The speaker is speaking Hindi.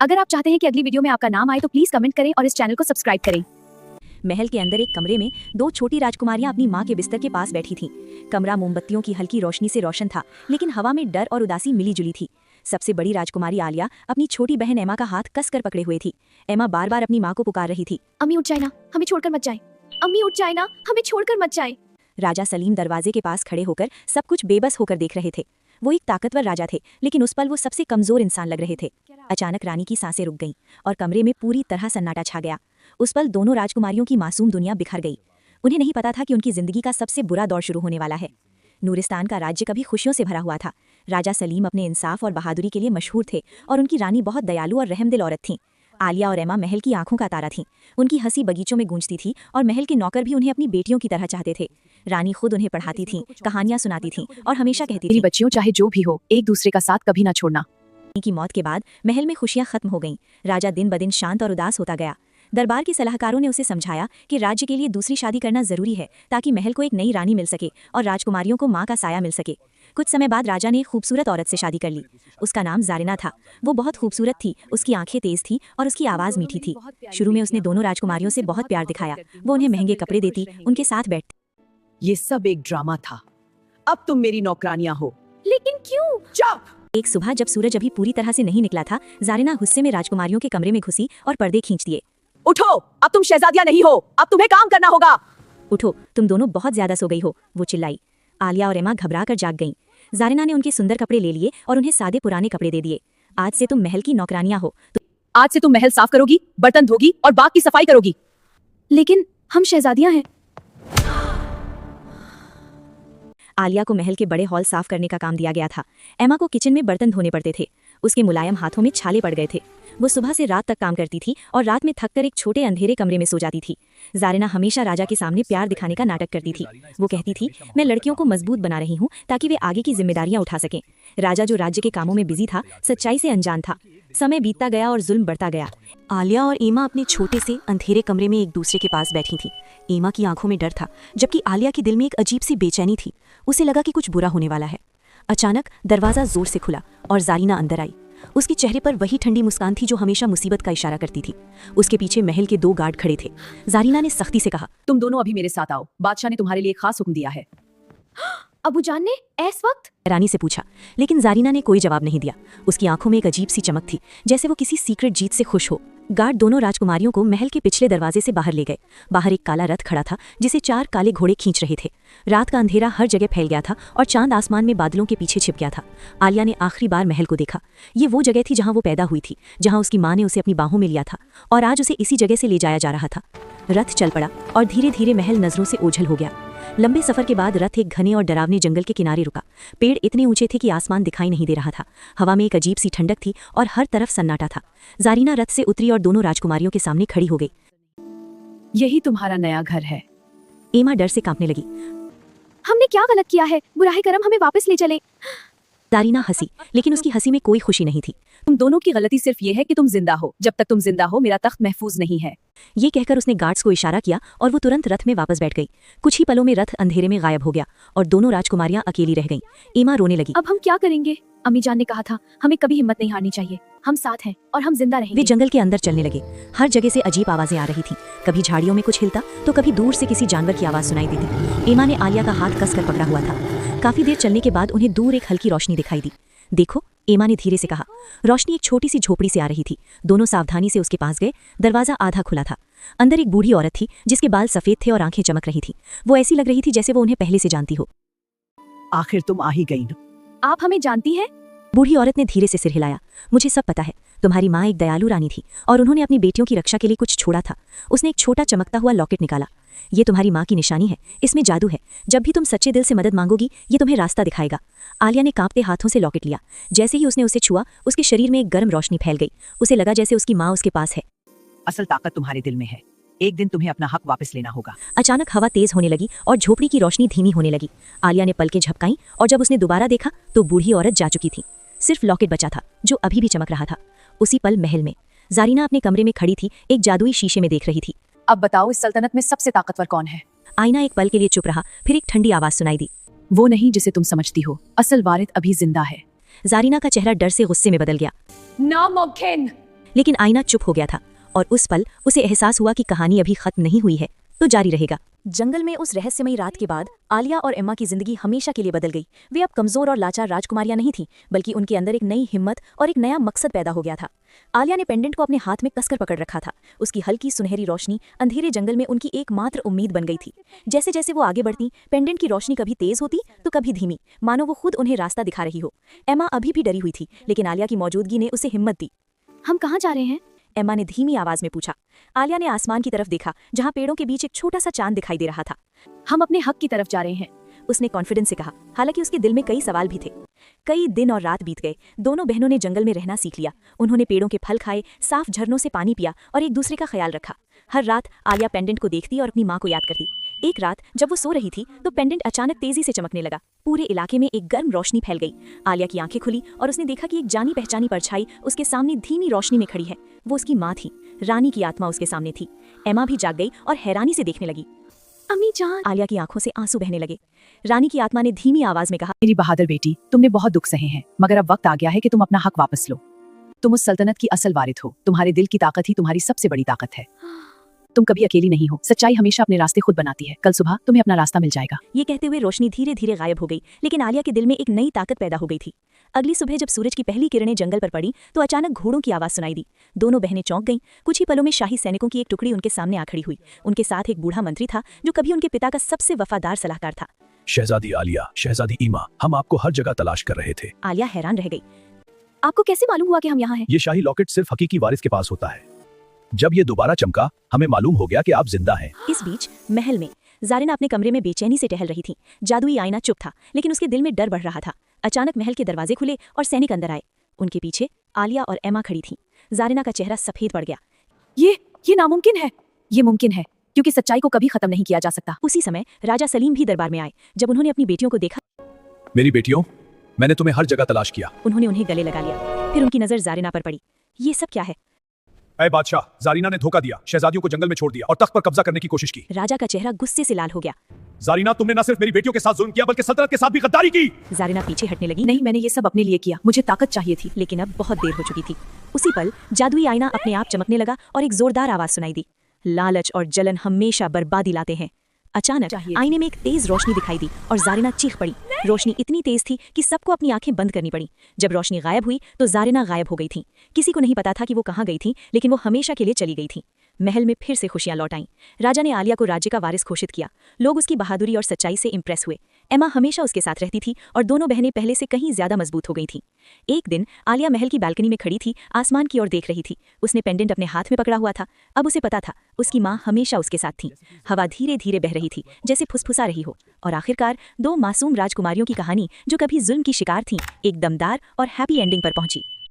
अगर आप चाहते हैं कि अगली वीडियो में आपका नाम आए तो प्लीज कमेंट करें और इस चैनल को सब्सक्राइब करें। महल के अंदर एक कमरे में दो छोटी राजकुमारियां अपनी मां के बिस्तर के पास बैठी थीं। कमरा मोमबत्तियों की हल्की रोशनी से रोशन था, लेकिन हवा में डर और उदासी मिली जुली थी। सबसे बड़ी राजकुमारी आलिया अपनी छोटी बहन एमा का हाथ कसकर पकड़े हुए थी। एमा बार बार अपनी मां को पुकार रही थी, अम्मी उठ जाए ना, हमें छोड़कर मत जाए। अम्मी उठ जाए ना, हमें छोड़कर मत जाए। राजा सलीम दरवाजे के पास खड़े होकर सब कुछ बेबस होकर देख रहे थे। वो एक ताकतवर राजा थे, लेकिन उस पल वो सबसे कमजोर इंसान लग रहे थे। अचानक रानी की सांसें रुक गईं और कमरे में पूरी तरह सन्नाटा छा गया। उस पल दोनों राजकुमारियों की मासूम दुनिया बिखर गई। उन्हें नहीं पता था कि उनकी जिंदगी का सबसे बुरा दौर शुरू होने वाला है। नूरिस्तान का राज्य कभी खुशियों से भरा हुआ था। राजा सलीम अपने इंसाफ और बहादुरी के लिए मशहूर थे और उनकी रानी बहुत दयालु और रहमदिल औरत थीं। आलिया और एमा महल की आंखों का तारा थीं। उनकी हंसी बगीचों में गूंजती थी और महल के नौकर भी उन्हें अपनी बेटियों की तरह चाहते थे। रानी खुद उन्हें पढ़ाती थीं, कहानियां सुनाती थीं और हमेशा कहती थी, मेरी बच्चियों चाहे जो भी हो, एक दूसरे का साथ कभी ना छोड़ना। की मौत के बाद महल में खुशियां खत्म हो गईं। राजा दिन ब दिन शांत और उदास होता गया। दरबार के सलाहकारों ने उसे समझाया कि राज्य के लिए दूसरी शादी करना जरूरी है, ताकि महल को एक नई रानी मिल सके और राजकुमारियों को मां का साया मिल सके। कुछ समय बाद राजा ने एक खूबसूरत औरत से शादी कर ली। उसका नाम जारिना था। वो बहुत खूबसूरत थी, उसकी आंखें तेज थी और उसकी आवाज मीठी थी। शुरू में उसने दोनों राजकुमारियों से बहुत प्यार दिखाया। वो उन्हें महंगे कपड़े देती, उनके साथ बैठती। ये सब एक ड्रामा था। अब तुम मेरी नौकरानियां हो। लेकिन क्यों? चुप! एक सुबह जब सूरज अभी पूरी तरह से नहीं निकला था, जारिना गुस्से में राजकुमारियों के कमरे में घुसी और पर्दे खींच दिए। उठो, अब तुम शहजादियां नहीं हो, अब तुम्हें काम करना होगा। उठो, तुम दोनों बहुत ज्यादा सो गई हो, वो चिल्लाई। आलिया और एमा घबरा कर जाग गईं। जारिना ने उनके सुंदर कपड़े ले लिए और उन्हें सादे पुराने कपड़े दे दिए। आज से तुम महल की नौकरानियां हो। आज से तुम महल साफ करोगी, बर्तन धोगी और बाग की सफाई करोगी। लेकिन हम शहजादियां हैं। आलिया को महल के बड़े हॉल साफ करने का काम दिया गया था। एमा को किचन में बर्तन धोने पड़ते थे। उसके मुलायम हाथों में छाले पड़ गए थे। वो सुबह से रात तक काम करती थी और रात में थककर एक छोटे अंधेरे कमरे में सो जाती थी। जारिना हमेशा राजा के सामने प्यार दिखाने का नाटक करती थी। वो कहती थी, मैं लड़कियों को मजबूत बना रही हूँ ताकि वे आगे की जिम्मेदारियां उठा सकें। राजा, जो राज्य के कामों में बिजी था, सच्चाई से अनजान था। समय बीतता गया और जुल्म बढ़ता गया। आलिया और एमा अपने छोटे से अंधेरे कमरे में एक दूसरे के पास बैठी थीं। एमा की आंखों में डर था, जबकि आलिया के दिल में एक अजीब सी बेचैनी थी। उसे लगा कि कुछ बुरा होने वाला है। अचानक दरवाजा जोर से खुला और जारिना अंदर आई। उसके चेहरे पर वही ठंडी मुस्कान थी जो हमेशा मुसीबत का इशारा करती थी। उसके पीछे महल के 2 गार्ड खड़े थे। जारिना ने सख्ती से कहा, तुम दोनों अभी मेरे साथ आओ, बादशाह ने तुम्हारे लिए खास हुक्म दिया है। अबू जान ने इस वक्त? रानी से पूछा, लेकिन जारिना ने कोई जवाब नहीं दिया। उसकी आंखों में एक अजीब सी चमक थी, जैसे वो किसी सीक्रेट जीत से खुश हो। गार्ड दोनों राजकुमारियों को महल के पिछले दरवाजे से बाहर ले गए। बाहर एक काला रथ खड़ा था, जिसे 4 काले घोड़े खींच रहे थे। रात का अंधेरा हर जगह फैल गया था और चांद आसमान में बादलों के पीछे छिप गया था। आलिया ने आखिरी बार महल को देखा। ये वो जगह थी जहां वो पैदा हुई थी, जहां उसकी मां ने उसे अपनी बाहों में लिया था, और आज उसे इसी जगह से ले जाया जा रहा था। रथ चल पड़ा और धीरे धीरे महल नजरों से ओझल हो गया। लंबे सफर के बाद रथ एक घने और डरावने जंगल के किनारे रुका। पेड़ इतने ऊंचे थे कि आसमान दिखाई नहीं दे रहा था। हवा में एक अजीब सी ठंडक थी और हर तरफ सन्नाटा था। जारिना रथ से उतरी और दोनों राजकुमारियों के सामने खड़ी हो गई। यही तुम्हारा नया घर है। एमा डर से कांपने लगी। हमने क्या गलत किया है? बुराहे करम हमें वापस ले चले। जारिना हंसी, लेकिन उसकी हंसी में कोई खुशी नहीं थी। तुम दोनों की गलती सिर्फ ये है कि तुम जिंदा हो। जब तक तुम जिंदा हो, मेरा तख्त महफूज नहीं है। ये कहकर उसने गार्ड्स को इशारा किया और वो तुरंत रथ में वापस बैठ गई। कुछ ही पलों में रथ अंधेरे में गायब हो गया और दोनों राजकुमारियां अकेली रह गईं। एमा रोने लगी। अब हम क्या करेंगे? अम्मी जान ने कहा था, हमें कभी हिम्मत नहीं हारनी चाहिए। हम साथ हैं और हम जिंदा रहेंगे। वे जंगल के अंदर चलने लगे। हर जगह से अजीब आवाजें आ रही थीं। कभी झाड़ियों में कुछ हिलता तो कभी दूर से किसी जानवर की आवाज सुनाई देती। एमा ने आलिया का हाथ कसकर पकड़ा हुआ था। काफी देर चलने के बाद उन्हें दूर एक हल्की रोशनी दिखाई दी। देखो, एमा ने धीरे से कहा। रोशनी एक छोटी सी झोपड़ी से आ रही थी। दोनों सावधानी से उसके पास गए। दरवाजा आधा खुला था। अंदर एक बूढ़ी औरत थी, जिसके बाल सफेद थे और आंखें चमक रही थी। वो ऐसी लग रही थी जैसे वो उन्हें पहले से जानती हो। आखिर तुम आ ही गई न। आप हमें जानती हैं? बूढ़ी औरत ने धीरे से सिर हिलाया। मुझे सब पता है। तुम्हारी माँ एक दयालु रानी थी और उन्होंने अपनी बेटियों की रक्षा के लिए कुछ छोड़ा था। उसने एक छोटा चमकता हुआ लॉकेट निकाला। ये तुम्हारी माँ की निशानी है। इसमें जादू है। जब भी तुम सच्चे दिल से मदद मांगोगी, ये तुम्हें रास्ता दिखाएगा। आलिया ने कांपते हाथों से लॉकेट लिया। जैसे ही उसने उसे छुआ, उसके शरीर में एक गर्म रोशनी फैल गई। उसे लगा जैसे उसकी माँ उसके पास है। असल ताकत तुम्हारे दिल में है। एक दिन तुम्हें अपना हक वापस लेना होगा। अचानक हवा तेज होने लगी और झोपड़ी की रोशनी धीमी होने लगी। आलिया ने पलकें झपकाईं और जब उसने दोबारा देखा तो बूढ़ी औरत जा चुकी थी। सिर्फ लॉकेट बचा था, जो अभी भी चमक रहा था। उसी पल महल में जारिना अपने कमरे में खड़ी थी, एक जादुई शीशे में देख रही थी। अब बताओ, इस सल्तनत में सबसे ताकतवर कौन है? आईना एक पल के लिए चुप रहा, फिर एक ठंडी आवाज सुनाई दी। वो नहीं जिसे तुम समझती हो। असल वारिद अभी जिंदा है। जारिना का चेहरा डर से गुस्से में बदल गया। नामुमकिन! लेकिन आईना चुप हो गया था और उस पल उसे एहसास हुआ कि कहानी अभी खत्म नहीं हुई है तो जारी रहेगा। जंगल में उस रहस्यमयी रात के बाद आलिया और एम्मा की जिंदगी हमेशा के लिए बदल गई। वे अब कमजोर और लाचार राजकुमारियां नहीं थीं, बल्कि उनके अंदर एक नई हिम्मत और एक नया मकसद पैदा हो गया था। आलिया ने पेंडेंट को अपने हाथ में कसकर पकड़ रखा था। उसकी हल्की सुनहरी रोशनी अंधेरे जंगल में उनकी एकमात्र उम्मीद बन गई थी। जैसे जैसे वो आगे बढ़ती, पेंडेंट की रोशनी कभी तेज होती तो कभी धीमी, मानो वो खुद उन्हें रास्ता दिखा रही हो। एम्मा अभी भी डरी हुई थी, लेकिन आलिया की मौजूदगी ने उसे हिम्मत दी। हम कहाँ जा रहे हैं? एम्मा ने धीमी आवाज में पूछा। आलिया ने आसमान की तरफ देखा, जहां पेड़ों के बीच एक छोटा सा चांद दिखाई दे रहा था। हम अपने हक की तरफ जा रहे हैं, उसने कॉन्फिडेंस से कहा, हालांकि उसके दिल में कई सवाल भी थे। कई दिन और रात बीत गए। दोनों बहनों ने जंगल में रहना सीख लिया। उन्होंने पेड़ों के फल खाए, साफ झरनों से पानी पिया और एक दूसरे का ख्याल रखा। हर रात आलिया पेंडेंट को देखती और अपनी माँ को याद करती। एक रात जब वो सो रही थी तो पेंडेंट अचानक तेजी से चमकने लगा। पूरे इलाके में एक गर्म रोशनी फैल गई। आलिया की आंखें खुली और उसने देखा कि एक जानी पहचानी परछाई उसके सामने धीमी रोशनी में खड़ी है। वो उसकी माँ थी। रानी की आत्मा उसके सामने थी। एम्मा भी जाग गई और हैरानी से देखने लगी। अम्मी जान। आलिया की आंखों से आंसू बहने लगे। रानी की आत्मा ने धीमी आवाज में कहा, मेरी बहादुर बेटी, तुमने बहुत दुख सहे हैं, मगर अब वक्त आ गया है कि तुम अपना हक वापस लो। तुम उस सल्तनत की असल वारिस हो। तुम्हारे दिल की ताकत ही तुम्हारी सबसे बड़ी ताकत है। तुम कभी अकेली नहीं हो। सच्चाई हमेशा अपने रास्ते खुद बनाती है। कल सुबह तुम्हें अपना रास्ता मिल जाएगा। ये कहते हुए रोशनी धीरे धीरे गायब हो गई, लेकिन आलिया के दिल में एक नई ताकत पैदा हो गई थी। अगली सुबह जब सूरज की पहली किरणें जंगल पर पड़ी तो अचानक घोड़ों की आवाज सुनाई दी। दोनों बहनें चौंक गईं। कुछ ही पलों में शाही सैनिकों की एक टुकड़ी उनके सामने आ खड़ी हुई। उनके साथ एक बूढ़ा मंत्री था जो कभी उनके पिता का सबसे वफादार सलाहकार था। शहजादी आलिया, शहजादी ईमा, हम आपको हर जगह तलाश कर रहे थे। आलिया हैरान रह गई। आपको कैसे मालूम हुआ कि हम यहाँ हैं? ये शाही लॉकेट सिर्फ हकीकी वारिस के पास होता है। जब ये दोबारा चमका, हमें मालूम हो गया कि आप जिंदा हैं। इस बीच महल में जारिना अपने कमरे में बेचैनी से टहल रही थी। जादुई आईना चुप था, लेकिन उसके दिल में डर बढ़ रहा था। अचानक महल के दरवाजे खुले और सैनिक अंदर आए। उनके पीछे आलिया और एम्मा खड़ी थीं। जारिना का चेहरा सफेद पड़ गया। ये नामुमकिन है। ये मुमकिन है, क्योंकि सच्चाई को कभी खत्म नहीं किया जा सकता। उसी समय राजा सलीम भी दरबार में आए। जब उन्होंने अपनी बेटियों को देखा, मेरी बेटियों, मैंने तुम्हें हर जगह तलाश किया। उन्होंने उन्हें गले लगा लिया। फिर उनकी नजर जारिना पर पड़ी। ये सब क्या है? ऐ बादशाह, जारिना ने धोखा दिया, शहजादियों को जंगल में छोड़ दिया और तख्त पर कब्जा करने की कोशिश की। राजा का चेहरा गुस्से से लाल हो गया। जारिना, तुमने न सिर्फ मेरी बेटियों के साथ जुल्म किया, बल्कि सल्तनत के साथ भी गद्दारी की। जारिना पीछे हटने लगी। नहीं, मैंने ये सब अपने लिए किया। मुझे ताकत चाहिए थी। लेकिन अब बहुत देर हो चुकी थी। उसी पल जादुई आईना अपने आप चमकने लगा और एक जोरदार आवाज सुनाई दी। लालच और जलन हमेशा बर्बादी लाते हैं। अचानक आईने में एक तेज रोशनी दिखाई दी और जारिना चीख पड़ी। रोशनी इतनी तेज थी कि सबको अपनी आंखें बंद करनी पड़ी। जब रोशनी गायब हुई तो जारिना गायब हो गई थी। किसी को नहीं पता था कि वो कहाँ गई थी, लेकिन वो हमेशा के लिए चली गई थी। महल में फिर से खुशियां लौट आईं। राजा ने आलिया को राज्य का वारिस घोषित किया। लोग उसकी बहादुरी और सच्चाई से इम्प्रेस हुए। एम्मा हमेशा उसके साथ रहती थी और दोनों बहनें पहले से कहीं ज्यादा मजबूत हो गई थीं। एक दिन आलिया महल की बालकनी में खड़ी थी, आसमान की ओर देख रही थी। उसने पेंडेंट अपने हाथ में पकड़ा हुआ था। अब उसे पता था उसकी माँ हमेशा उसके साथ थी। हवा धीरे धीरे बह रही थी, जैसे फुसफुसा रही हो। और आखिरकार दो मासूम राजकुमारियों की कहानी जो कभी जुल्म की शिकार थीं, एक दमदार और हैप्पी एंडिंग पर पहुंची।